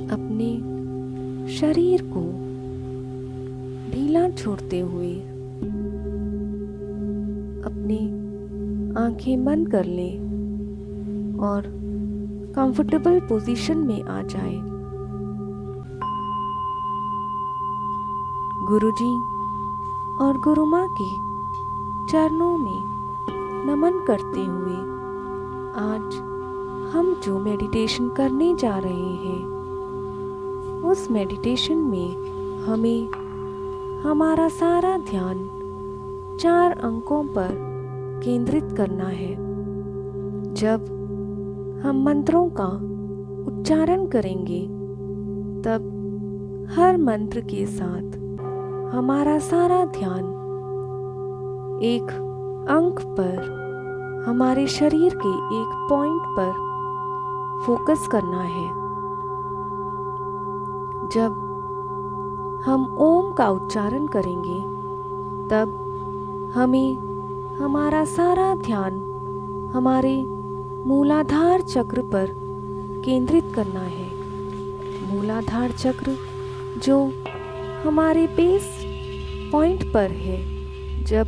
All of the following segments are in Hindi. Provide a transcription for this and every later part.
अपने शरीर को ढीला छोड़ते हुए अपनी आंखें बंद कर लें और कंफर्टेबल पोजीशन में आ जाए। गुरुजी और गुरु माँ के चरणों में नमन करते हुए आज हम जो मेडिटेशन करने जा रहे हैं, उस मेडिटेशन में हमें हमारा सारा ध्यान 4 अंकों पर केंद्रित करना है। जब हम मंत्रों का उच्चारण करेंगे, तब हर मंत्र के साथ हमारा सारा ध्यान एक अंक पर, हमारे शरीर के एक पॉइंट पर फोकस करना है। जब हम ओम का उच्चारण करेंगे, तब हमें हमारा सारा ध्यान हमारे मूलाधार चक्र पर केंद्रित करना है। मूलाधार चक्र जो हमारे बेस पॉइंट पर है। जब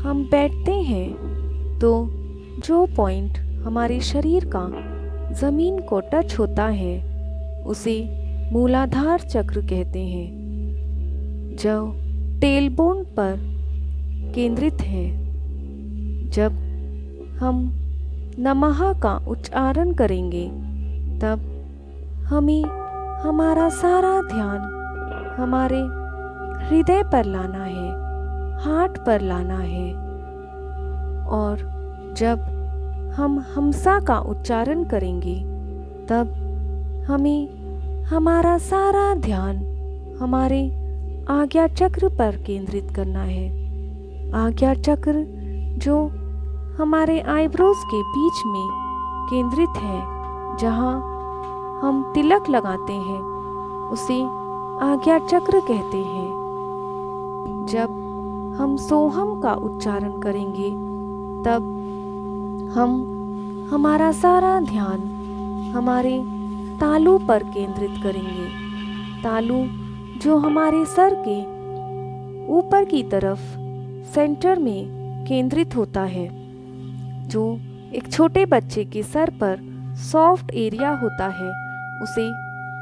हम बैठते हैं तो जो पॉइंट हमारे शरीर का ज़मीन को टच होता है, उसे मूलाधार चक्र कहते हैं, जो टेलबोन पर केंद्रित है। जब हम नमः का उच्चारण करेंगे, तब हमें हमारा सारा ध्यान हमारे हृदय पर लाना है, हार्ट पर लाना है। और जब हम हमसा का उच्चारण करेंगे, तब हमें हमारा सारा ध्यान हमारे आज्ञा चक्र पर केंद्रित करना है। आज्ञा चक्र जो हमारे आईब्रोज के बीच में केंद्रित है, जहाँ हम तिलक लगाते हैं, उसे आज्ञा चक्र कहते हैं। जब हम सोहम का उच्चारण करेंगे, तब हम हमारा सारा ध्यान हमारे तालू पर केंद्रित करेंगे। तालू जो हमारे सर के ऊपर की तरफ सेंटर में केंद्रित होता है, जो एक छोटे बच्चे के सर पर सॉफ्ट एरिया होता है, उसे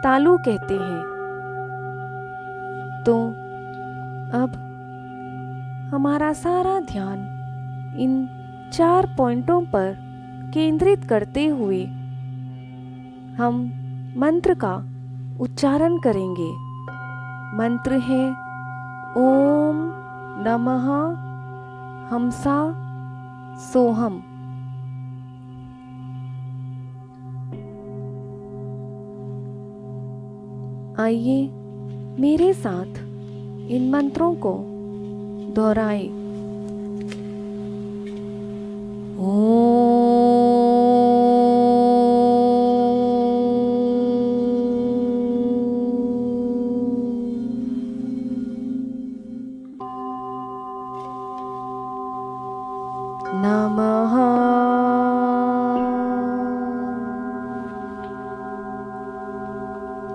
तालू कहते हैं। तो अब हमारा सारा ध्यान इन 4 पॉइंटों पर केंद्रित करते हुए हम मंत्र का उच्चारण करेंगे। मंत्र है ओम नमः हमसा सोहम। आइए मेरे साथ इन मंत्रों को दोहराएं। नमः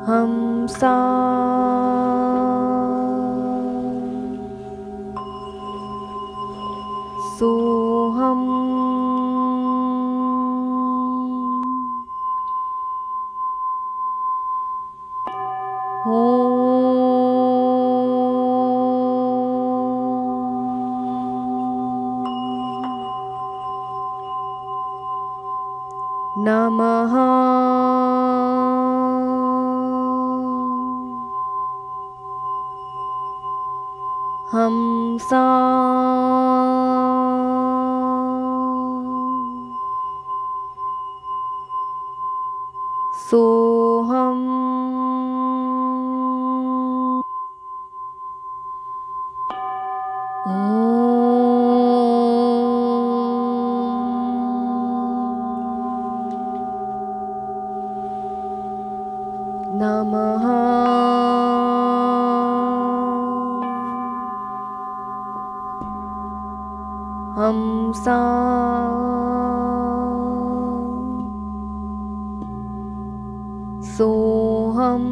हमसा सोहम। नमः हमसा सोहम। नमः हमसा सोहम। सोहम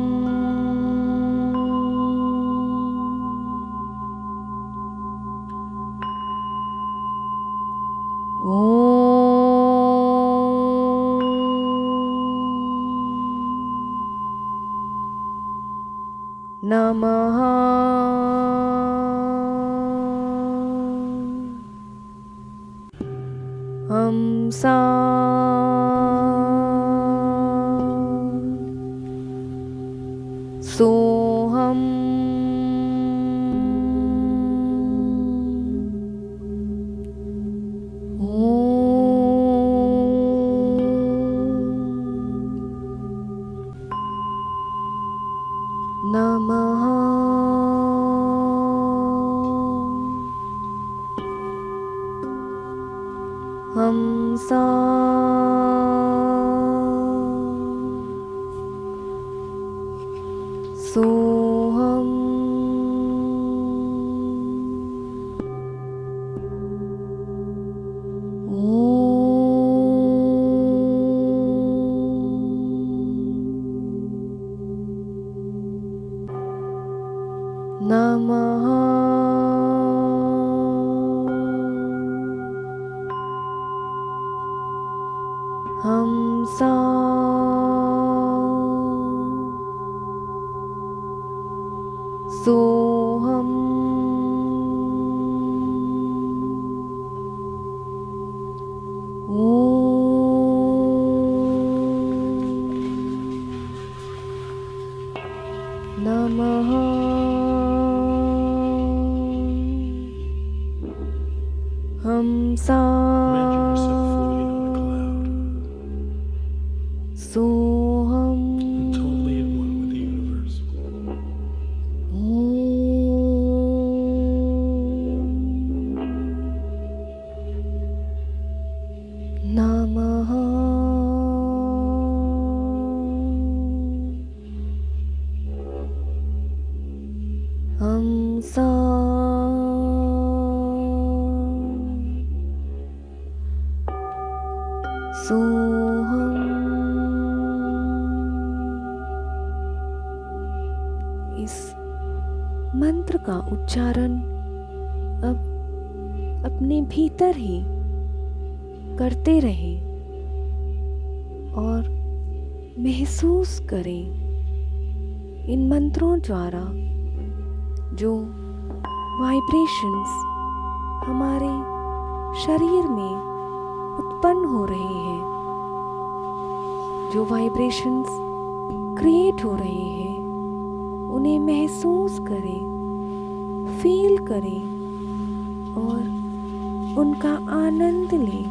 नमः हमसा सोहम नमः हमसा सोहम नमः हमसा सोहम नमः हमसा Imagine yourself floating on a cloud, Soham totally at one with the universe. नमः हमसा सोहम। इस मंत्र का उच्चारण अब अपने भीतर ही करते रहें और महसूस करें इन मंत्रों द्वारा जो वाइब्रेशंस हमारे शरीर में उत्पन्न हो रहे हैं, जो वाइब्रेशंस क्रिएट हो रहे हैं, उन्हें महसूस करें, फील करें और उनका आनंद लें।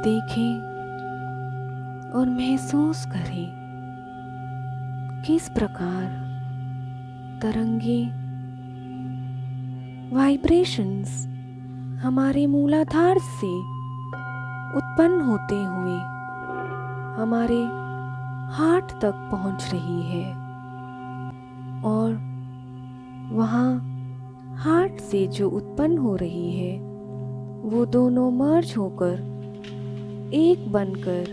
देखें और महसूस करें किस प्रकार तरंगे वाइब्रेशंस हमारे मूलाधार से उत्पन्न होते हुए हमारे हार्ट तक पहुंच रही है और वहाँ हार्ट से जो उत्पन्न हो रही है वो दोनों मर्ज होकर एक बनकर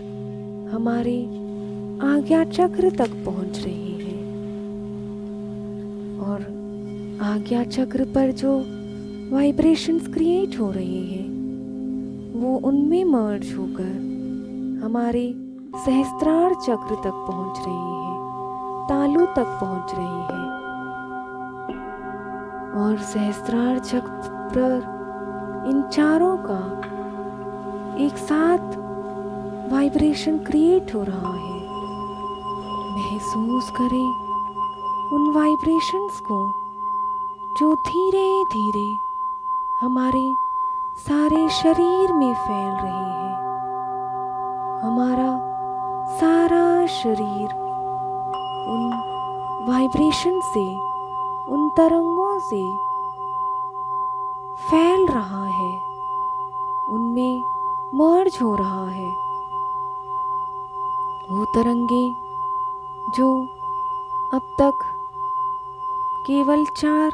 हमारे आज्ञा चक्र तक पहुंच रही है और आज्ञा चक्र पर जो वाइब्रेशंस क्रिएट हो रहे हैं वो उनमें मर्ज होकर हमारे सहस्त्रार चक्र तक पहुंच रही है, तालु तक पहुंच रही है और सहस्त्रार चक्र पर इन चारों का एक साथ वाइब्रेशन क्रिएट हो रहा है। महसूस करें उन वाइब्रेशंस को जो धीरे धीरे हमारे सारे शरीर में फैल रहे हैं। हमारा सारा शरीर उन वाइब्रेशन से, उन तरंगों से फैल रहा है, उनमें मर्ज हो रहा है वो तरंगे जो अब तक केवल 4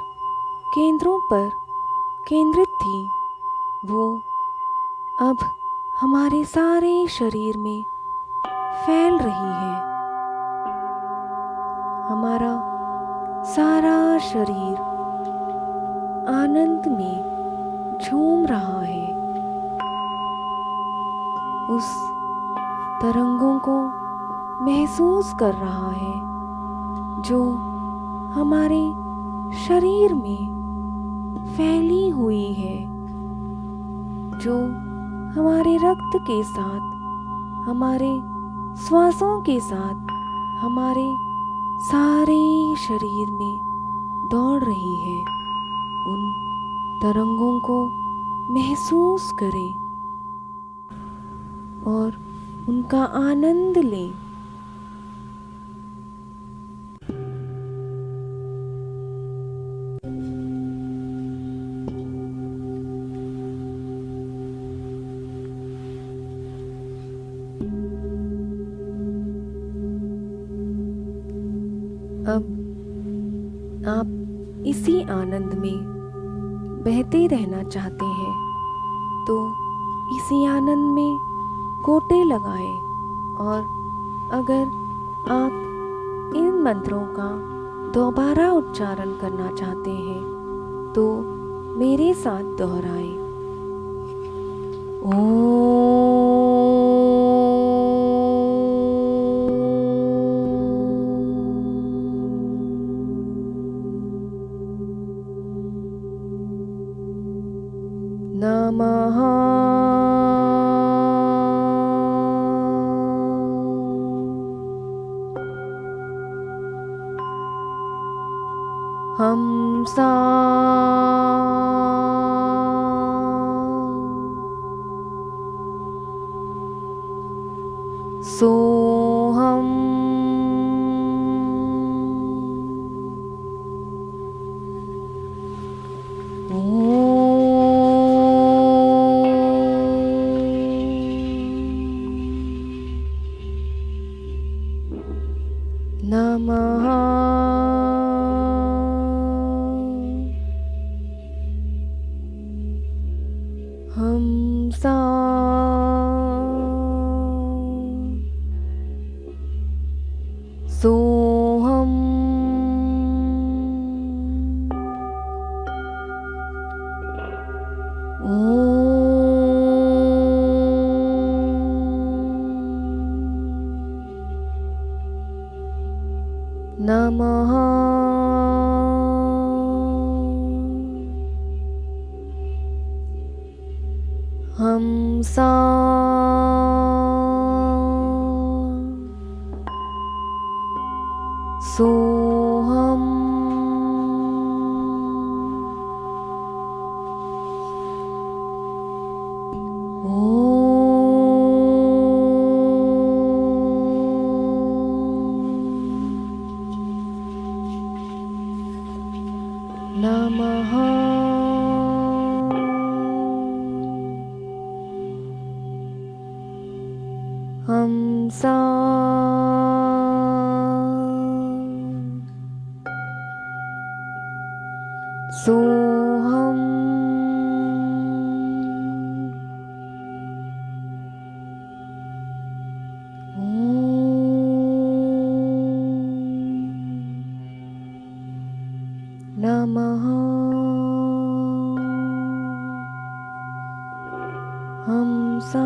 केंद्रों पर केंद्रित थी, वो अब हमारे सारे शरीर में फैल रही है। हमारा सारा शरीर आनंद में झूम रहा है। उस तरंगों को महसूस कर रहा है जो हमारे शरीर में फैली हुई है, जो हमारे रक्त के साथ, हमारे श्वासों के साथ, हमारे सारे शरीर में दौड़ रही है। उन तरंगों को महसूस करें और उनका आनंद लें। अब आप इसी आनंद में बहते रहना चाहते हैं तो इसी आनंद में गोते लगाएं। और अगर आप इन मंत्रों का दोबारा उच्चारण करना चाहते हैं तो मेरे साथ दोहराएं। नमः हमसा सोहम नमः हमसा सोहम नमः हमसा सोहम नमः हमसा सोहम नमः हमसा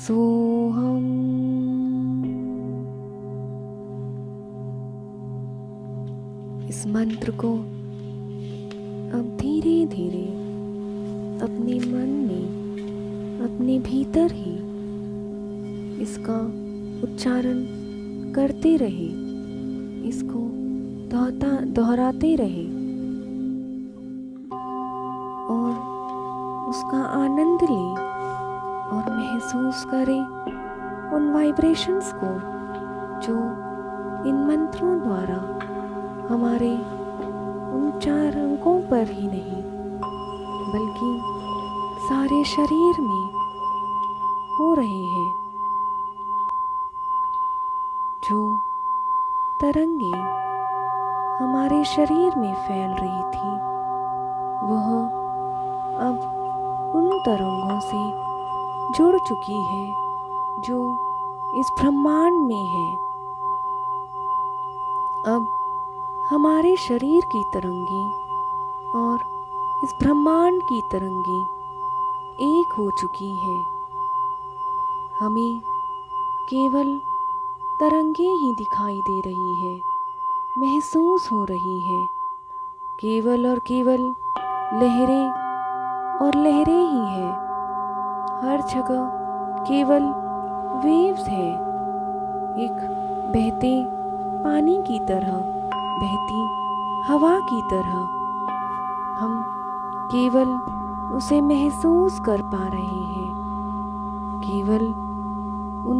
सोहम। इस मंत्र को अब धीरे धीरे अपने मन में, अपने भीतर ही इसका उच्चारण करते रहे, इसको दोहराते रहे और उसका आनंद लें और महसूस करें उन वाइब्रेशंस को जो इन मंत्रों द्वारा हमारे उन 4 अंगों पर ही नहीं बल्कि सारे शरीर में हो रहे हैं। जो तरंगे हमारे शरीर में फैल रही थी, वह अब उन तरंगों से जुड़ चुकी है जो इस ब्रह्मांड में है। अब हमारे शरीर की तरंगें और इस ब्रह्मांड की तरंगें एक हो चुकी हैं। हमें केवल तरंगे ही दिखाई दे रही है, महसूस हो रही है। केवल और केवल लहरें और लहरें ही हैं। हर जगह केवल वेव्स है, एक बहते पानी की तरह, बहती हवा की तरह। हम केवल उसे महसूस कर पा रहे हैं, केवल उन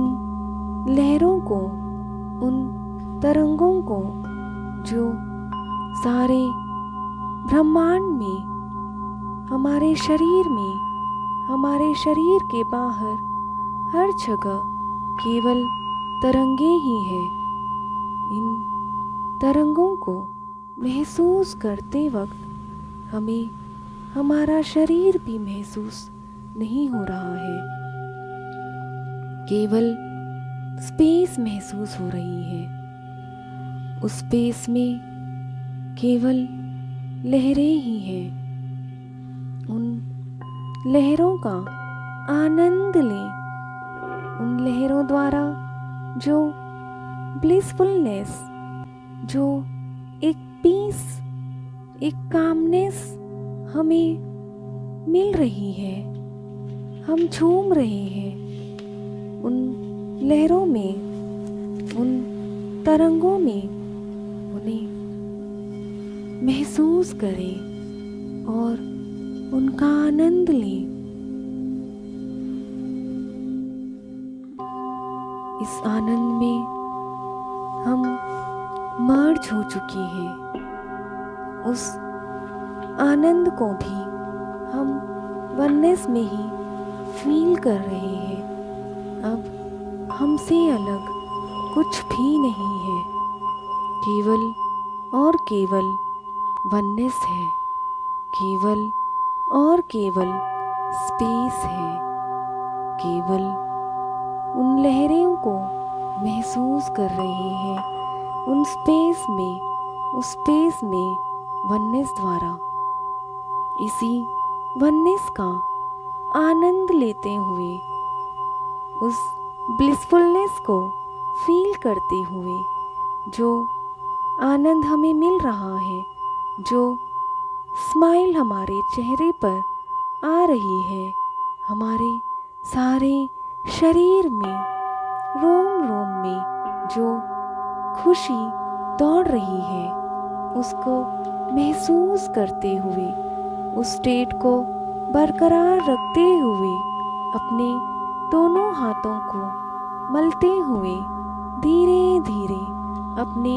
लहरों को, उन तरंगों को जो सारे ब्रह्मांड में, हमारे शरीर में, हमारे शरीर के बाहर, हर जगह केवल तरंगे ही हैं। इन तरंगों को महसूस करते वक्त हमें हमारा शरीर भी महसूस नहीं हो रहा है, केवल स्पेस महसूस हो रही है। उस स्पेस में केवल लहरें ही हैं। उन लहरों का आनंद लें, उन लहरों द्वारा जो ब्लिसफुलनेस, जो एक पीस, एक कामनेस हमें मिल रही है, हम झूम रहे हैं उन लहरों में, उन तरंगों में। उन्हें महसूस करें और उनका आनंद लें। इस आनंद में हम मर्ज हो चुके हैं। उस आनंद को भी हम वननेस में ही फील कर रहे हैं। अब हमसे अलग कुछ भी नहीं है, केवल और केवल वननेस है, केवल और केवल स्पेस है। केवल उन लहरों को महसूस कर रहे हैं, उन स्पेस में, उस स्पेस में वननेस द्वारा। इसी वननेस का आनंद लेते हुए, उस ब्लिसफुलनेस को फील करते हुए, जो आनंद हमें मिल रहा है, जो स्माइल हमारे चेहरे पर आ रही है, हमारे सारे शरीर में, रोम रोम में जो खुशी दौड़ रही है, उसको महसूस करते हुए, उस स्टेट को बरकरार रखते हुए, अपने दोनों हाथों को मलते हुए धीरे धीरे अपने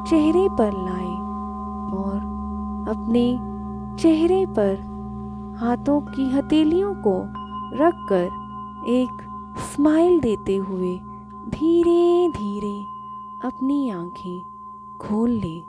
चेहरे पर लाए और अपने चेहरे पर हाथों की हथेलियों को रखकर एक स्माइल देते हुए धीरे धीरे अपनी आंखें खोल लें।